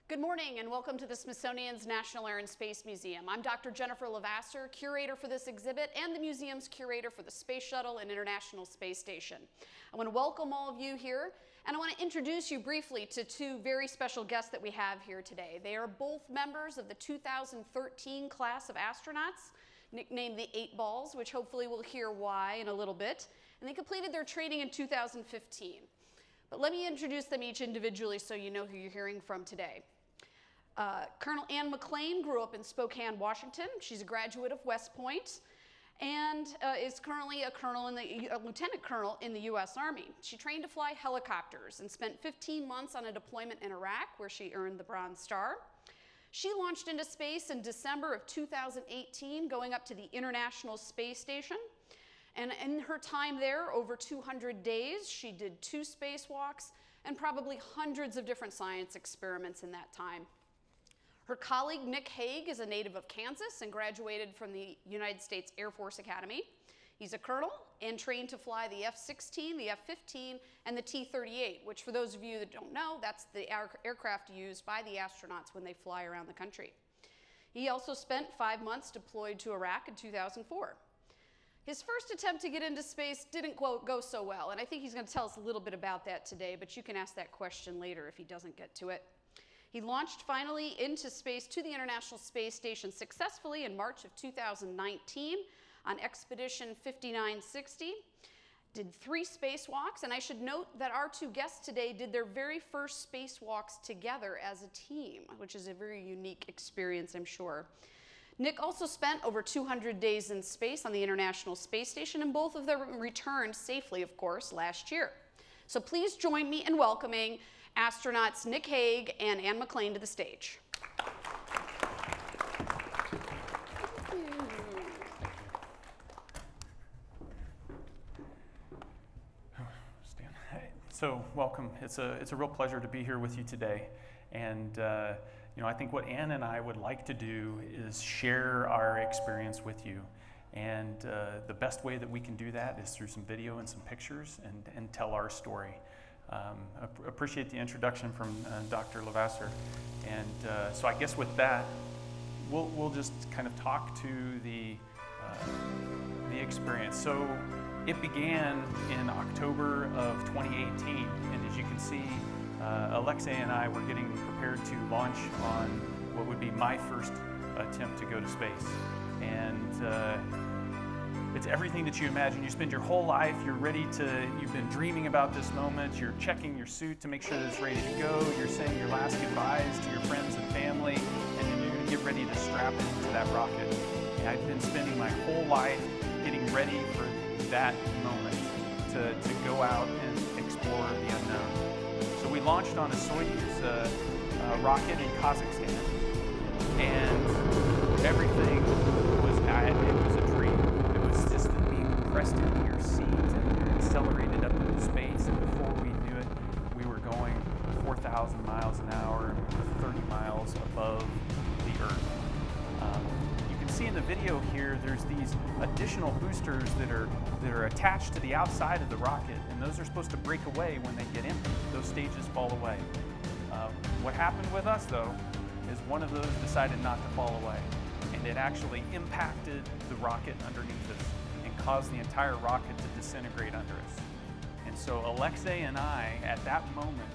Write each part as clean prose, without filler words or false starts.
Good morning and welcome to the Smithsonian's National Air and Space Museum. I'm Dr. Jennifer Levasseur, curator for this exhibit and the museum's curator for the Space Shuttle and International Space Station. I want to welcome all of you here and I want to introduce you briefly to two very special guests that we have here today. They are both members of the 2013 class of astronauts, nicknamed the 8 Balls, which hopefully we'll hear why in a little bit, and they completed their training in 2015. But let me introduce them each individually so you know who you're hearing from today. Colonel Ann McClain grew up in Spokane, Washington. She's a graduate of West Point and is currently a lieutenant colonel in the U.S. Army. She trained to fly helicopters and spent 15 months on a deployment in Iraq where she earned the Bronze Star. She launched into space in December of 2018, going up to the International Space Station. And in her time there, over 200 days, she did 2 spacewalks and probably hundreds of different science experiments in that time. Her colleague, Nick Hague, is a native of Kansas and graduated from the United States Air Force Academy. He's a colonel and trained to fly the F-16, the F-15, and the T-38, which for those of you that don't know, that's the aircraft used by the astronauts when they fly around the country. He also spent 5 months deployed to Iraq in 2004. His first attempt to get into space didn't go so well, and I think he's going to tell us a little bit about that today, but you can ask that question later if he doesn't get to it. He launched finally into space to the International Space Station successfully in March of 2019 on Expedition 5960, did 3 spacewalks, and I should note that our 2 guests today did their very first spacewalks together as a team, which is a very unique experience, I'm sure. Nick also spent over 200 days in space on the International Space Station, and both of them returned safely, of course, last year. So please join me in welcoming astronauts Nick Hague and Ann McClain to the stage. So welcome. It's a real pleasure to be here with you today. And I think what Ann and I would like to do is share our experience with you. And the best way that we can do that is through some video and some pictures and tell our story. Appreciate the introduction from Dr. Levasseur. And so I guess with that, we'll just kind of talk to the experience. So it began in October of 2018, and as you can see, Alexei and I were getting prepared to launch on what would be my first attempt to go to space. And it's everything that you imagine. You spend your whole life, you've been dreaming about this moment, you're checking your suit to make sure that it's ready to go, you're saying your last goodbyes to your friends and family, and then you're gonna get ready to strap into that rocket. And I've been spending my whole life getting ready for that moment to go out and explore the unknown. So we launched on a Soyuz rocket in Kazakhstan, and everything was a dream. It was just being pressed into your seat and accelerated up into space, and before we knew it, we were going 4,000 miles an hour, 30 miles above the Earth. You can see in the video here, there's these additional boosters that are attached to the outside of the rocket, and those are supposed to break away when they get empty. Those stages fall away. What happened with us, though, is one of those decided not to fall away, and it actually impacted the rocket underneath us and caused the entire rocket to disintegrate under us. And so Alexei and I, at that moment,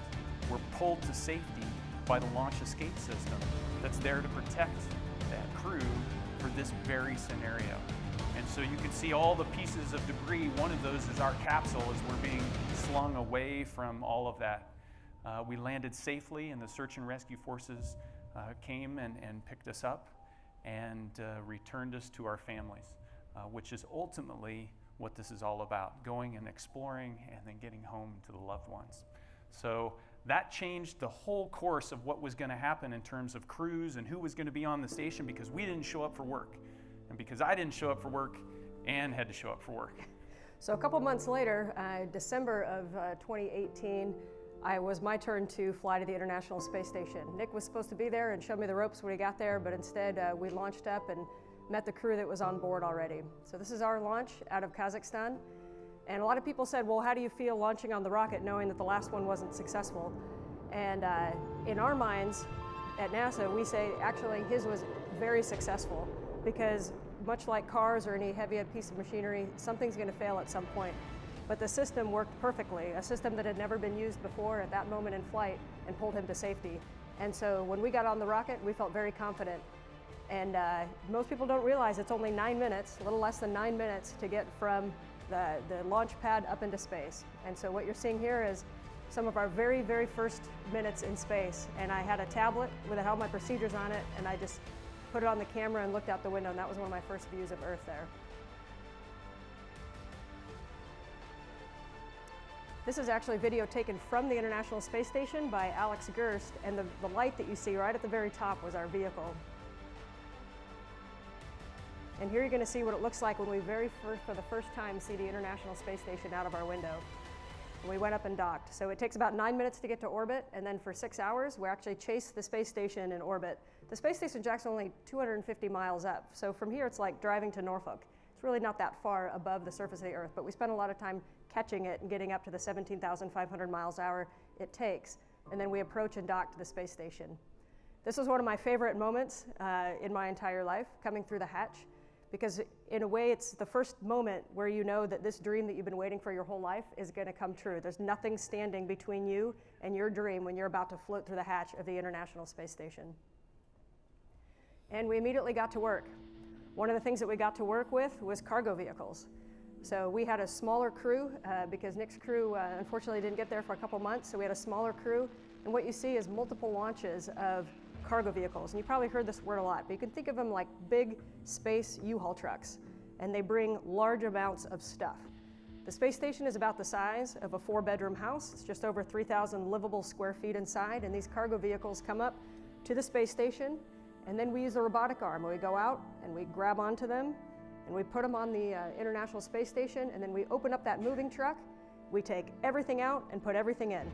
were pulled to safety by the launch escape system that's there to protect that crew for this very scenario. And so you can see all the pieces of debris. One of those is our capsule as we're being slung away from all of that. We landed safely, and the search and rescue forces came and picked us up and returned us to our families, which is ultimately what this is all about, going and exploring and then getting home to the loved ones. So that changed the whole course of what was going to happen in terms of crews and who was going to be on the station, because we didn't show up for work. And because I didn't show up for work, Ann had to show up for work. So a couple months later, December of 2018, it was my turn to fly to the International Space Station. Nick was supposed to be there and show me the ropes when he got there, but instead we launched up and met the crew that was on board already. So this is our launch out of Kazakhstan. And a lot of people said, well, how do you feel launching on the rocket knowing that the last one wasn't successful? And in our minds, at NASA, we say actually his was very successful because much like cars or any heavy piece of machinery, something's going to fail at some point. But the system worked perfectly, a system that had never been used before at that moment in flight and pulled him to safety. And so when we got on the rocket, we felt very confident. And most people don't realize it's only 9 minutes, a little less than 9 minutes to get from the launch pad up into space. And so what you're seeing here is some of our very, very first minutes in space. And I had a tablet with all my procedures on it, and I just put it on the camera and looked out the window, and that was one of my first views of Earth there. This is actually video taken from the International Space Station by Alex Gerst, and the light that you see right at the very top was our vehicle. And here you're going to see what it looks like when we for the first time see the International Space Station out of our window. And we went up and docked. So it takes about 9 minutes to get to orbit, and then for 6 hours we actually chased the space station in orbit. The space station Jack's only 250 miles up, so from here it's like driving to Norfolk. It's really not that far above the surface of the Earth, but we spent a lot of time catching it and getting up to the 17,500 miles an hour it takes. And then we approach and dock to the space station. This was one of my favorite moments in my entire life, coming through the hatch, because in a way it's the first moment where you know that this dream that you've been waiting for your whole life is going to come true. There's nothing standing between you and your dream when you're about to float through the hatch of the International Space Station. And we immediately got to work. One of the things that we got to work with was cargo vehicles. So we had a smaller crew because Nick's crew unfortunately didn't get there for a couple months, so we had a smaller crew. And what you see is multiple launches of cargo vehicles. And you probably heard this word a lot, but you can think of them like big space U-Haul trucks, and they bring large amounts of stuff. The space station is about the size of a 4-bedroom house. It's just over 3,000 livable square feet inside, and these cargo vehicles come up to the space station, and then we use the robotic arm. We go out and we grab onto them, and we put them on the International Space Station, and then we open up that moving truck. We take everything out and put everything in.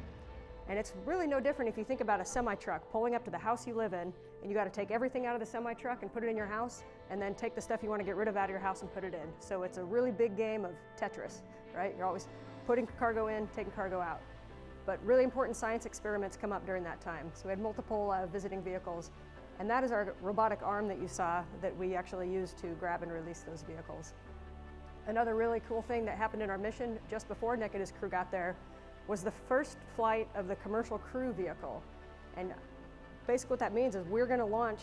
And it's really no different if you think about a semi-truck pulling up to the house you live in, and you got to take everything out of the semi-truck and put it in your house, and then take the stuff you want to get rid of out of your house and put it in. So it's a really big game of Tetris, right? You're always putting cargo in, taking cargo out. But really important science experiments come up during that time. So we had multiple visiting vehicles, and that is our robotic arm that you saw that we actually used to grab and release those vehicles. Another really cool thing that happened in our mission just before Nick and his crew got there was the first flight of the commercial crew vehicle. And basically what that means is we're going to launch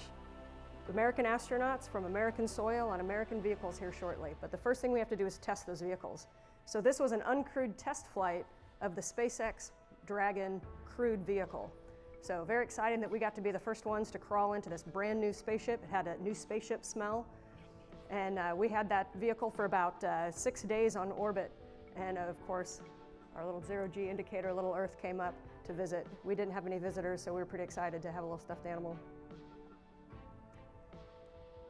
American astronauts from American soil on American vehicles here shortly. But the first thing we have to do is test those vehicles. So this was an uncrewed test flight of the SpaceX Dragon crewed vehicle. So very exciting that we got to be the first ones to crawl into this brand new spaceship. It had a new spaceship smell. And we had that vehicle for about 6 days on orbit. And of course, our little zero-G indicator, little Earth, came up to visit. We didn't have any visitors, so we were pretty excited to have a little stuffed animal.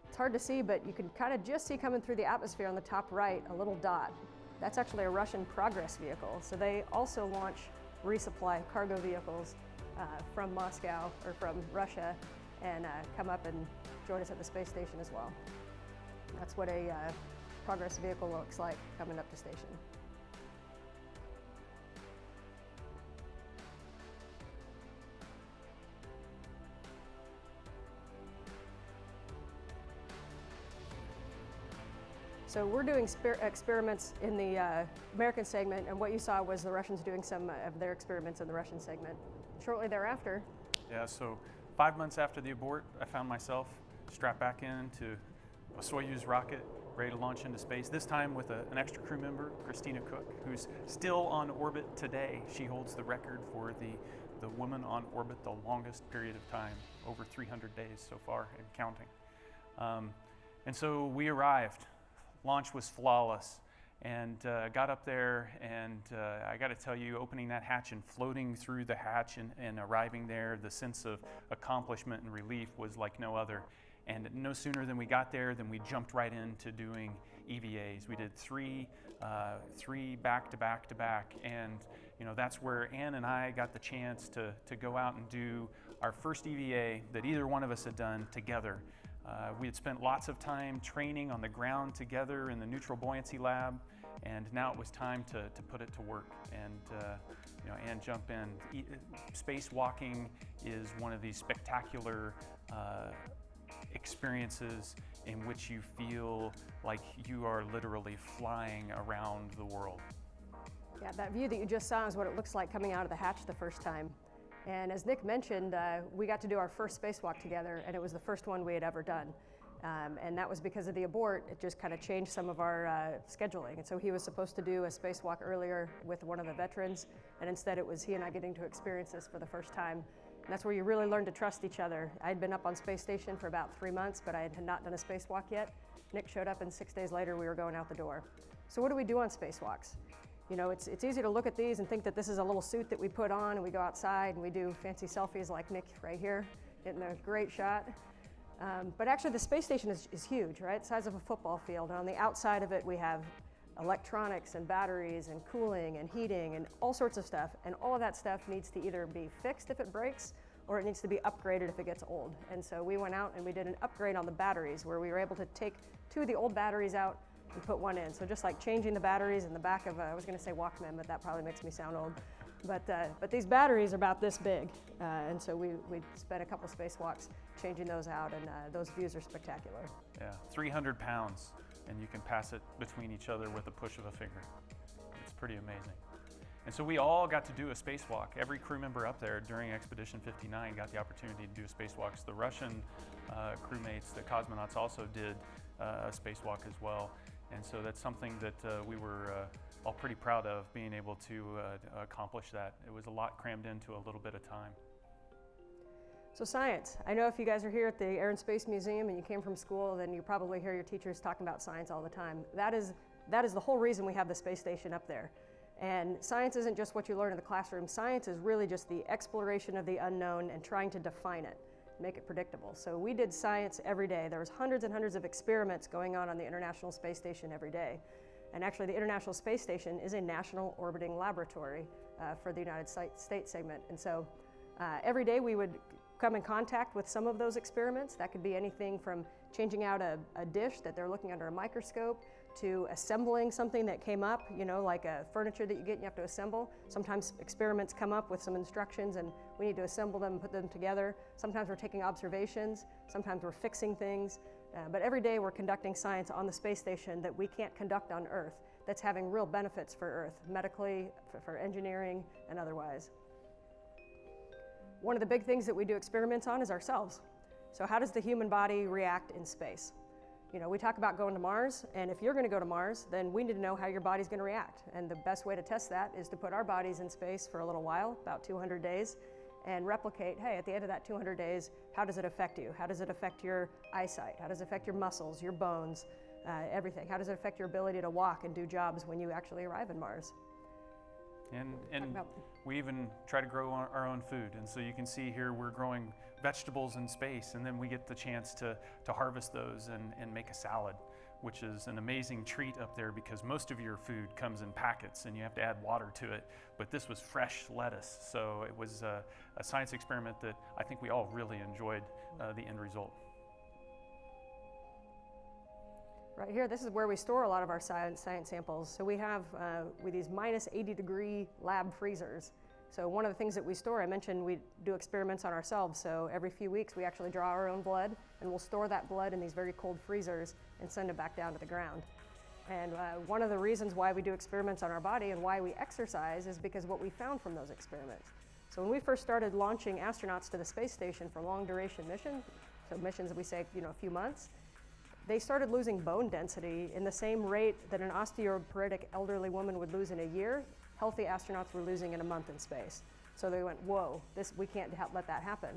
It's hard to see, but you can kind of just see coming through the atmosphere on the top right, a little dot. That's actually a Russian Progress vehicle. So they also launch resupply cargo vehicles from Moscow or from Russia and come up and join us at the space station as well. That's what a Progress vehicle looks like coming up to station. So we're doing experiments in the American segment, and what you saw was the Russians doing some of their experiments in the Russian segment. Shortly thereafter. Yeah, so 5 months after the abort, I found myself strapped back into a Soyuz rocket, ready to launch into space, this time with an extra crew member, Christina Cook, who's still on orbit today. She holds the record for the woman on orbit the longest period of time, over 300 days so far and counting. And so we arrived. Launch was flawless, and got up there, and I got to tell you, opening that hatch and floating through the hatch and arriving there, the sense of accomplishment and relief was like no other. And no sooner than we got there than we jumped right into doing EVAs. We did three back to back to back, and that's where Ann and I got the chance to go out and do our first EVA that either one of us had done together. We had spent lots of time training on the ground together in the neutral buoyancy lab, And now it was time to put it to work and and jump in. Spacewalking is one of these spectacular experiences in which you feel like you are literally flying around the world. Yeah, that view that you just saw is what it looks like coming out of the hatch the first time. And as Nick mentioned, we got to do our first spacewalk together, and it was the first one we had ever done. And that was because of the abort. It just kind of changed some of our scheduling. And so he was supposed to do a spacewalk earlier with one of the veterans, and instead it was he and I getting to experience this for the first time. And that's where you really learn to trust each other. I had been up on space station for about 3 months, but I had not done a spacewalk yet. Nick showed up, and 6 days later we were going out the door. So what do we do on spacewalks? You know, it's easy to look at these and think that this is a little suit that we put on and we go outside and we do fancy selfies like Nick right here, getting a great shot. But actually the space station is huge, right? The size of a football field. And on the outside of it we have electronics and batteries and cooling and heating and all sorts of stuff. And all of that stuff needs to either be fixed if it breaks or it needs to be upgraded if it gets old. And so we went out and we did an upgrade on the batteries where we were able to take 2 of the old batteries out and put one in. So just like changing the batteries in the back of I was going to say Walkman, but that probably makes me sound old. But these batteries are about this big, and so we spent a couple spacewalks changing those out, and those views are spectacular. Yeah, 300 pounds, and you can pass it between each other with a push of a finger. It's pretty amazing. And so we all got to do a spacewalk. Every crew member up there during Expedition 59 got the opportunity to do spacewalks. The Russian crewmates, the cosmonauts, also did a spacewalk as well. And so that's something that we were all pretty proud of, being able to accomplish that. It was a lot crammed into a little bit of time. So science. I know if you guys are here at the Air and Space Museum and you came from school, then you probably hear your teachers talking about science all the time. That is the whole reason we have the space station up there. And science isn't just what you learn in the classroom. Science is really just the exploration of the unknown and trying to define it, make it predictable. So we did science every day. There was hundreds and hundreds of experiments going on the International Space Station every day. And actually the International Space Station is a national orbiting laboratory for the United States segment. And so every day we would come in contact with some of those experiments. That could be anything from changing out a dish that they're looking under a microscope to assembling something that came up, you know, like a furniture that you get and you have to assemble. Sometimes experiments come up with some instructions and we need to assemble them and put them together. Sometimes we're taking observations, sometimes we're fixing things. But every day we're conducting science on the space station that we can't conduct on Earth, that's having real benefits for Earth, medically, for engineering, and otherwise. One of the big things that we do experiments on is ourselves. So how does the human body react in space? You know, we talk about going to Mars, and if you're going to go to Mars, then we need to know how your body's going to react. And the best way to test that is to put our bodies in space for a little while, about 200 days, and replicate, hey, at the end of that 200 days, how does it affect you? How does it affect your eyesight? How does it affect your muscles, your bones, everything? How does it affect your ability to walk and do jobs when you actually arrive in Mars? And we even try to grow our own food. And so you can see here we're growing vegetables in space, and then we get the chance to harvest those and make a salad, which is an amazing treat up there because most of your food comes in packets and you have to add water to it. But this was fresh lettuce, so it was a science experiment that I think we all really enjoyed the end result. Right here, this is where we store a lot of our science samples. So we have with these minus 80-degree lab freezers. So one of the things that we store, I mentioned we do experiments on ourselves. So every few weeks we actually draw our own blood, and we'll store that blood in these very cold freezers and send it back down to the ground. And one of the reasons why we do experiments on our body and why we exercise is because what we found from those experiments. So when we first started launching astronauts to the space station for long duration missions, so missions that we say, you know, a few months, they started losing bone density in the same rate that an osteoporotic elderly woman would lose in a year. Healthy astronauts were losing in a month in space. So they went, whoa, we can't let that happen.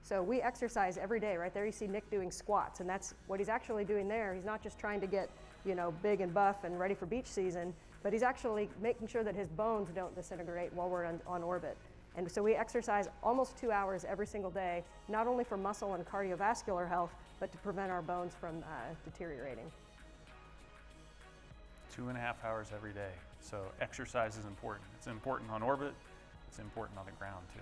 So we exercise every day. Right there you see Nick doing squats, and that's what he's actually doing there. He's not just trying to get, you know, big and buff and ready for beach season, but he's actually making sure that his bones don't disintegrate while we're on orbit. And so we exercise almost 2 hours every single day, not only for muscle and cardiovascular health, but to prevent our bones from deteriorating. 2.5 hours every day. So exercise is important. It's important on orbit. It's important on the ground too.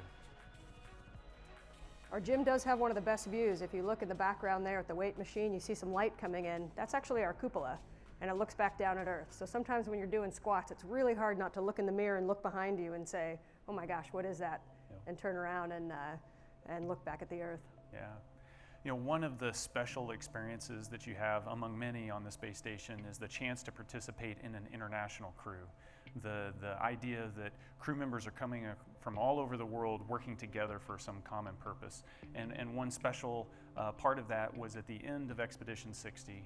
Our gym does have one of the best views. If you look in the background there at the weight machine, you see some light coming in. That's actually our cupola. and it looks back down at Earth. So sometimes when you're doing squats, it's really hard not to look in the mirror and look behind you and say, oh my gosh, what is that? Yep. And turn around and look back at the Earth. Yeah. You know, one of the special experiences that you have among many on the space station is the chance to participate in an international crew. The idea that crew members are coming from all over the world working together for some common purpose. And one special part of that was at the end of Expedition 60,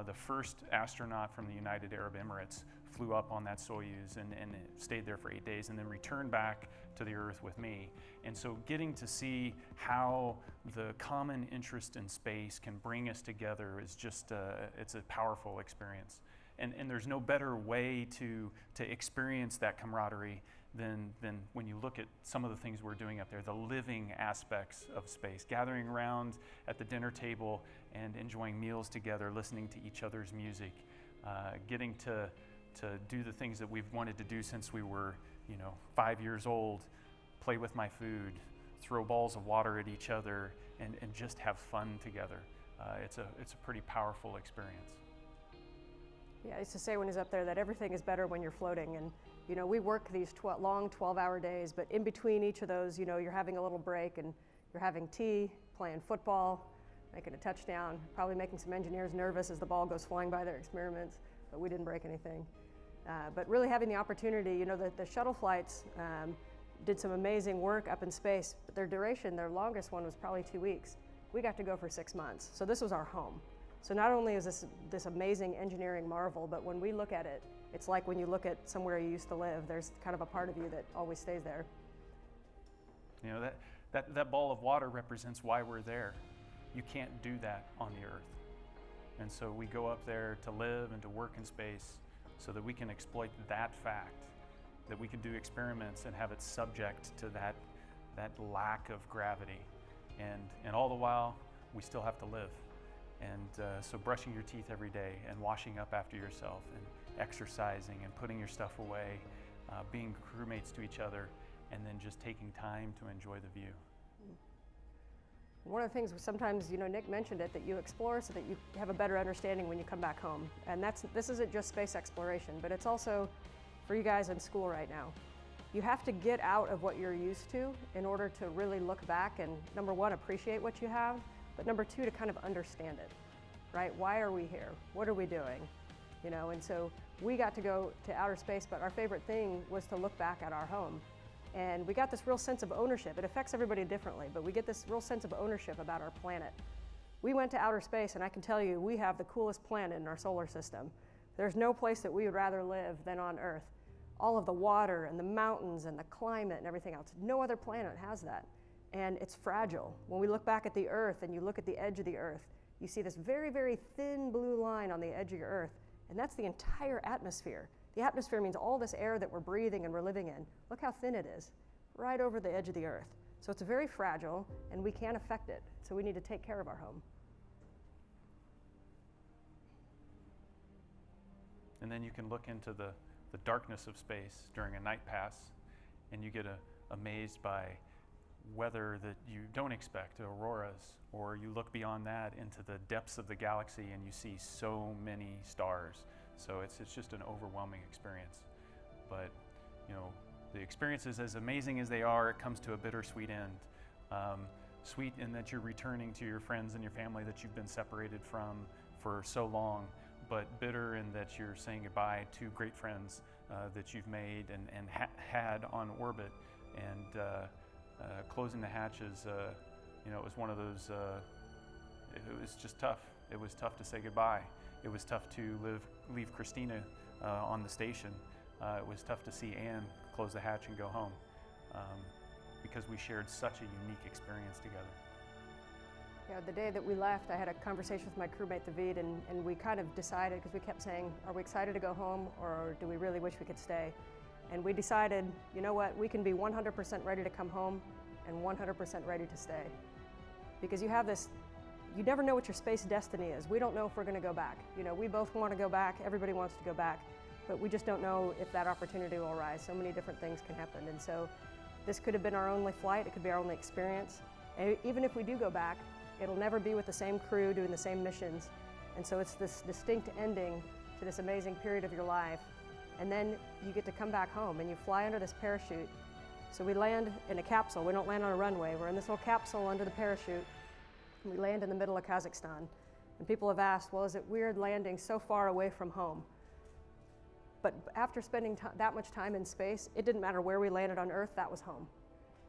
the first astronaut from the United Arab Emirates flew up on that Soyuz and stayed there for 8 days and then returned back to the Earth with me. And so getting to see how the common interest in space can bring us together is just, it's a powerful experience. And there's no better way to experience that camaraderie than when you look at some of the things we're doing up there, the living aspects of space, gathering around at the dinner table and enjoying meals together, listening to each other's music, getting to do the things that we've wanted to do since we were, 5 years old, play with my food, throw balls of water at each other, and just have fun together. It's a pretty powerful experience. Yeah, I used to say when he's up there that everything is better when you're floating. And, we work these long 12-hour days, but in between each of those, you're having a little break and you're having tea, playing football, making a touchdown, probably making some engineers nervous as the ball goes flying by their experiments, but we didn't break anything. But really having the opportunity, the shuttle flights did some amazing work up in space, but their duration, their longest one was probably 2 weeks. We got to go for 6 months, so this was our home. So not only is this amazing engineering marvel, but when we look at it, it's like when you look at somewhere you used to live, there's kind of a part of you that always stays there. That ball of water represents why we're there. You can't do that on the Earth. And so we go up there to live and to work in space so that we can exploit that fact, that we can do experiments and have it subject to that lack of gravity. And all the while, we still have to live. And so brushing your teeth every day and washing up after yourself and exercising and putting your stuff away, being crewmates to each other, and then just taking time to enjoy the view. One of the things sometimes, Nick mentioned it, that you explore so that you have a better understanding when you come back home. And this isn't just space exploration, but it's also for you guys in school right now. You have to get out of what you're used to in order to really look back and, number one, appreciate what you have, but number two, to kind of understand it, right? Why are we here? What are we doing? And so we got to go to outer space, but our favorite thing was to look back at our home. And we got this real sense of ownership. It affects everybody differently, but we get this real sense of ownership about our planet. We went to outer space, and I can tell you, we have the coolest planet in our solar system. There's no place that we would rather live than on Earth. All of the water and the mountains and the climate and everything else. No other planet has that. And it's fragile. When we look back at the Earth and you look at the edge of the Earth, you see this very, very thin blue line on the edge of your Earth, and that's the entire atmosphere. The atmosphere means all this air that we're breathing and we're living in. Look how thin it is, right over the edge of the Earth. So it's very fragile, and we can't affect it. So we need to take care of our home. And then you can look into the darkness of space during a night pass, and you get amazed by weather that you don't expect, auroras, or you look beyond that into the depths of the galaxy and you see so many stars. So it's just an overwhelming experience. But the experiences, as amazing as they are, it comes to a bittersweet end. Sweet in that you're returning to your friends and your family that you've been separated from for so long, but bitter in that you're saying goodbye to great friends that you've made and had on orbit. And closing the hatches, it was one of those, it was just tough. It was tough to say goodbye. It was tough to leave Christina on the station. It was tough to see Anne close the hatch and go home because we shared such a unique experience together. Yeah, the day that we left, I had a conversation with my crewmate, David, and we kind of decided, because we kept saying, are we excited to go home, or do we really wish we could stay? And we decided, you know what, we can be 100% ready to come home and 100% ready to stay. Because you have this, you never know what your space destiny is. We don't know if we're going to go back. We both want to go back, everybody wants to go back, but we just don't know if that opportunity will arise. So many different things can happen. And so this could have been our only flight, it could be our only experience. And even if we do go back, it'll never be with the same crew doing the same missions. And so it's this distinct ending to this amazing period of your life, and then you get to come back home and you fly under this parachute. So we land in a capsule. We don't land on a runway. We're in this little capsule under the parachute. And we land in the middle of Kazakhstan. And people have asked, well, is it weird landing so far away from home? But after spending that much time in space, it didn't matter where we landed on Earth, that was home.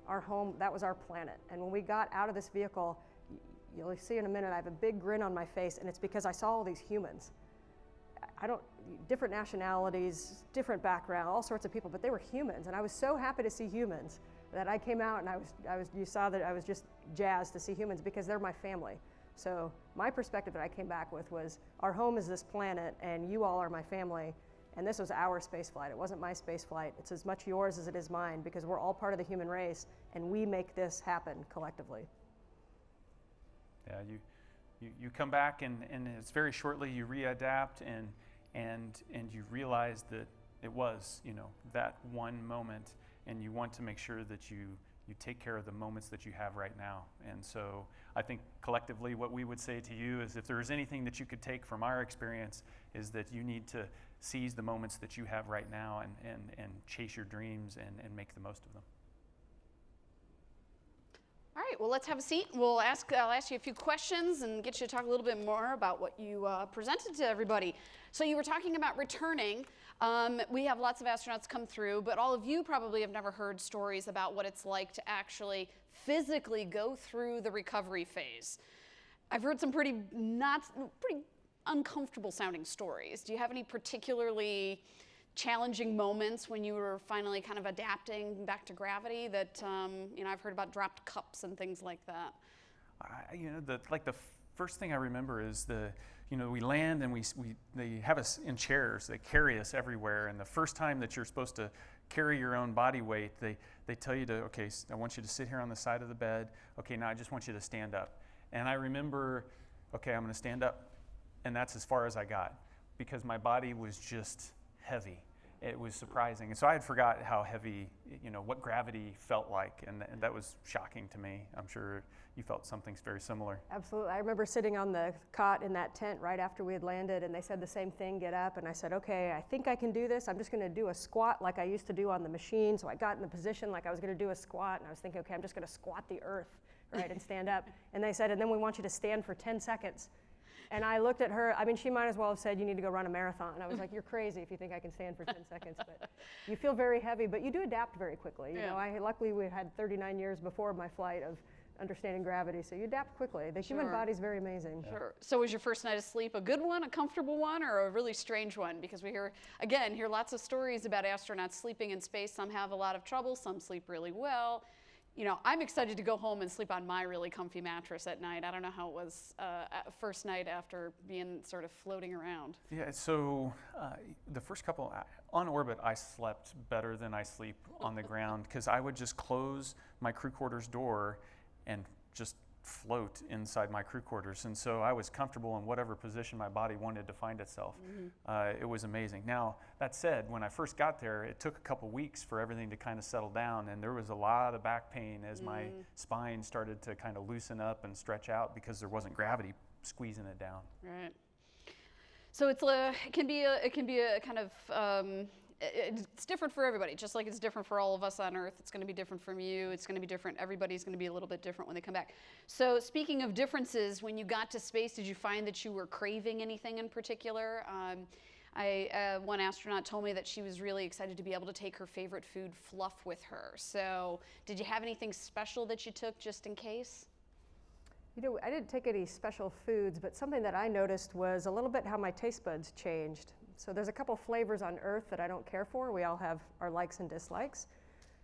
Our home, that was our planet. And when we got out of this vehicle, you'll see in a minute, I have a big grin on my face, and it's because I saw all these humans. Different nationalities, different background, all sorts of people, but they were humans, and I was so happy to see humans that I came out and you saw that I was just jazzed to see humans because they're my family. So my perspective that I came back with was, our home is this planet, and you all are my family, and this was our space flight. It wasn't my space flight. It's as much yours as it is mine, because we're all part of the human race, and we make this happen collectively. Yeah, you come back, and it's very shortly you readapt, and you realize that it was, that one moment, and you want to make sure that you take care of the moments that you have right now. And so I think collectively what we would say to you is, if there is anything that you could take from our experience, is that you need to seize the moments that you have right now and chase your dreams and make the most of them. All right, well, let's have a seat. I'll ask you a few questions and get you to talk a little bit more about what you presented to everybody. So you were talking about returning. We have lots of astronauts come through, but all of you probably have never heard stories about what it's like to actually physically go through the recovery phase. I've heard some pretty uncomfortable sounding stories. Do you have any particularly challenging moments when you were finally kind of adapting back to gravity that, I've heard about dropped cups and things like that? The first thing I remember is we land and they have us in chairs. They carry us everywhere. And the first time that you're supposed to carry your own body weight, they tell you to, okay, I want you to sit here on the side of the bed. Okay, now I just want you to stand up. And I remember, okay, I'm going to stand up. And that's as far as I got, because my body was just heavy. It was surprising. And so I had forgot how heavy, what gravity felt like. And that was shocking to me. I'm sure you felt something very similar. Absolutely. I remember sitting on the cot in that tent right after we had landed, and they said the same thing, get up. And I said, okay, I think I can do this. I'm just going to do a squat like I used to do on the machine. So I got in the position like I was going to do a squat. And I was thinking, okay, I'm just going to squat the earth, right, and stand up. And they said, and then we want you to stand for 10 seconds. And I looked at her, she might as well have said, you need to go run a marathon. And I was like, you're crazy if you think I can stand for 10 seconds. But you feel very heavy, but you do adapt very quickly. Luckily we had 39 years before my flight of understanding gravity, so you adapt quickly. The human body's very amazing. Sure. So was your first night of sleep a good one, a comfortable one, or a really strange one? Because we hear lots of stories about astronauts sleeping in space. Some have a lot of trouble, some sleep really well. I'm excited to go home and sleep on my really comfy mattress at night. I don't know how it was first night after being sort of floating around. Yeah, so the first couple, on orbit, I slept better than I sleep on the ground, because I would just close my crew quarters door and just float inside my crew quarters. And so I was comfortable in whatever position my body wanted to find itself. Mm-hmm. It was amazing. Now, that said, when I first got there, it took a couple weeks for everything to kind of settle down, and there was a lot of back pain as my spine started to kind of loosen up and stretch out, because there wasn't gravity squeezing it down. Right. So it can be a kind of it's different for everybody, just like it's different for all of us on Earth. It's going to be different from you. It's going to be different. Everybody's going to be a little bit different when they come back. So speaking of differences, when you got to space, did you find that you were craving anything in particular? One astronaut told me that she was really excited to be able to take her favorite food, fluff, with her. So did you have anything special that you took just in case? I didn't take any special foods, but something that I noticed was a little bit how my taste buds changed. So there's a couple flavors on Earth that I don't care for. We all have our likes and dislikes.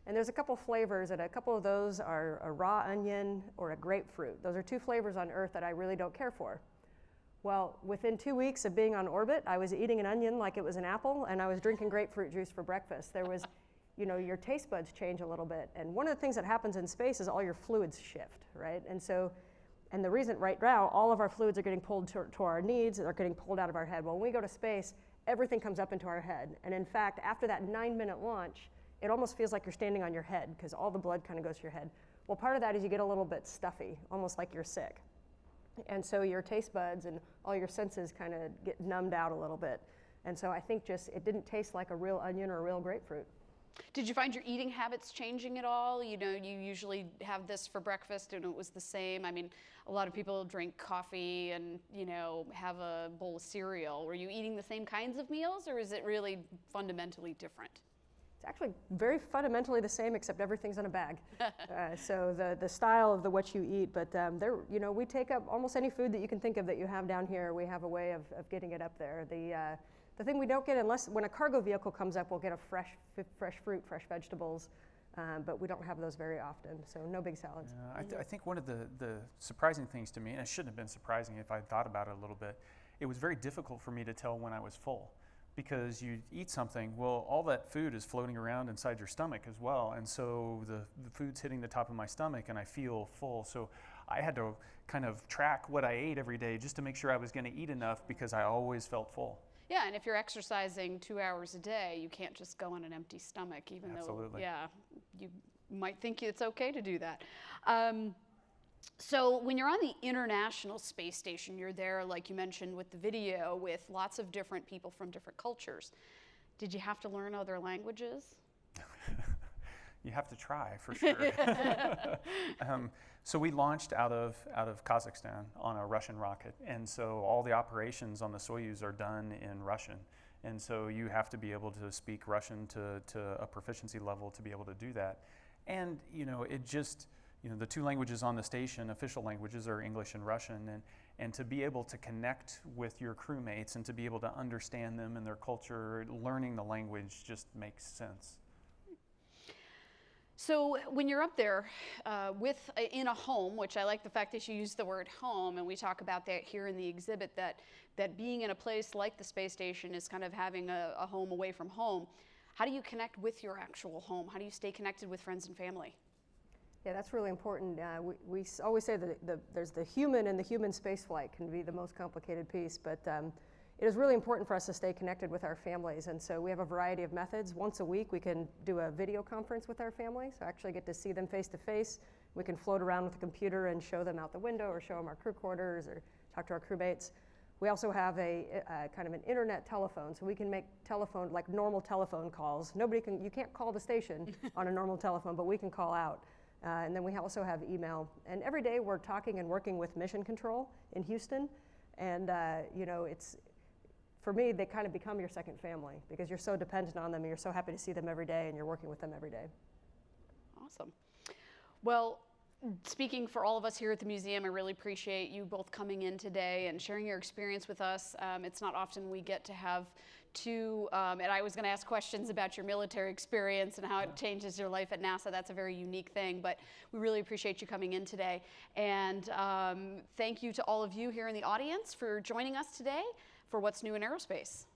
And there's a couple flavors, and a couple of those are a raw onion or a grapefruit. Those are two flavors on Earth that I really don't care for. Well, within 2 weeks of being on orbit, I was eating an onion like it was an apple, and I was drinking grapefruit juice for breakfast. There was, your taste buds change a little bit. And one of the things that happens in space is all your fluids shift, right? And the reason right now, all of our fluids are getting pulled to our knees, they're getting pulled out of our head. Well, when we go to space, everything comes up into our head. And in fact, after that 9-minute launch, it almost feels like you're standing on your head, because all the blood kind of goes to your head. Well, part of that is you get a little bit stuffy, almost like you're sick. And so your taste buds and all your senses kind of get numbed out a little bit. And so I think just it didn't taste like a real onion or a real grapefruit. Did you find your eating habits changing at all? You know, you usually have this for breakfast and it was the same. I mean, a lot of people drink coffee and, you know, have a bowl of cereal. Were you eating the same kinds of meals, or is it really fundamentally different? It's actually very fundamentally the same, except everything's in a bag. So the style of what you eat, but you know, we take up almost any food that you can think of that you have down here. We have a way of getting it up there. The thing we don't get, unless when a cargo vehicle comes up, we'll get a fresh fruit, fresh vegetables, but we don't have those very often, so no big salads. I think one of the surprising things to me, and it shouldn't have been surprising if I thought about it a little bit, it was very difficult for me to tell when I was full. Because you eat something, well, all that food is floating around inside your stomach as well, and so the food's hitting the top of my stomach and I feel full. So I had to kind of track what I ate every day just to make sure I was going to eat enough, because I always felt full. Yeah, and if you're exercising 2 hours a day, you can't just go on an empty stomach, even Absolutely. though, yeah, you might think it's okay to do that. So when you're on the International Space Station, you're there, like you mentioned with the video, with lots of different people from different cultures. Did you have to learn other languages? You have to try, for sure. So we launched out of Kazakhstan on a Russian rocket, and so all the operations on the Soyuz are done in Russian. And so you have to be able to speak Russian to a proficiency level to be able to do that. And, you know, it just, you know, the two languages on the station, official languages, are English and Russian, and to be able to connect with your crewmates and to be able to understand them and their culture, learning the language just makes sense. So when you're up there in a home, which I like the fact that you use the word home, and we talk about that here in the exhibit, that being in a place like the space station is kind of having a home away from home. How do you connect with your actual home? How do you stay connected with friends and family? Yeah, that's really important. We always say that there's the human, and the human spaceflight can be the most complicated piece, but it is really important for us to stay connected with our families, and so we have a variety of methods. Once a week we can do a video conference with our families, so actually get to see them face to face. We can float around with the computer and show them out the window, or show them our crew quarters, or talk to our crewmates. We also have a kind of an internet telephone, so we can make telephone, like normal telephone calls. You can't call the station on a normal telephone, but we can call out. And then we also have email. And every day we're talking and working with Mission Control in Houston. And you know, for me, they kind of become your second family, because you're so dependent on them and you're so happy to see them every day and you're working with them every day. Awesome. Well, speaking for all of us here at the museum, I really appreciate you both coming in today and sharing your experience with us. It's not often we get to have two, and I was going to ask questions about your military experience and how it changes your life at NASA. That's a very unique thing, but we really appreciate you coming in today. And thank you to all of you here in the audience for joining us today for What's New in Aerospace.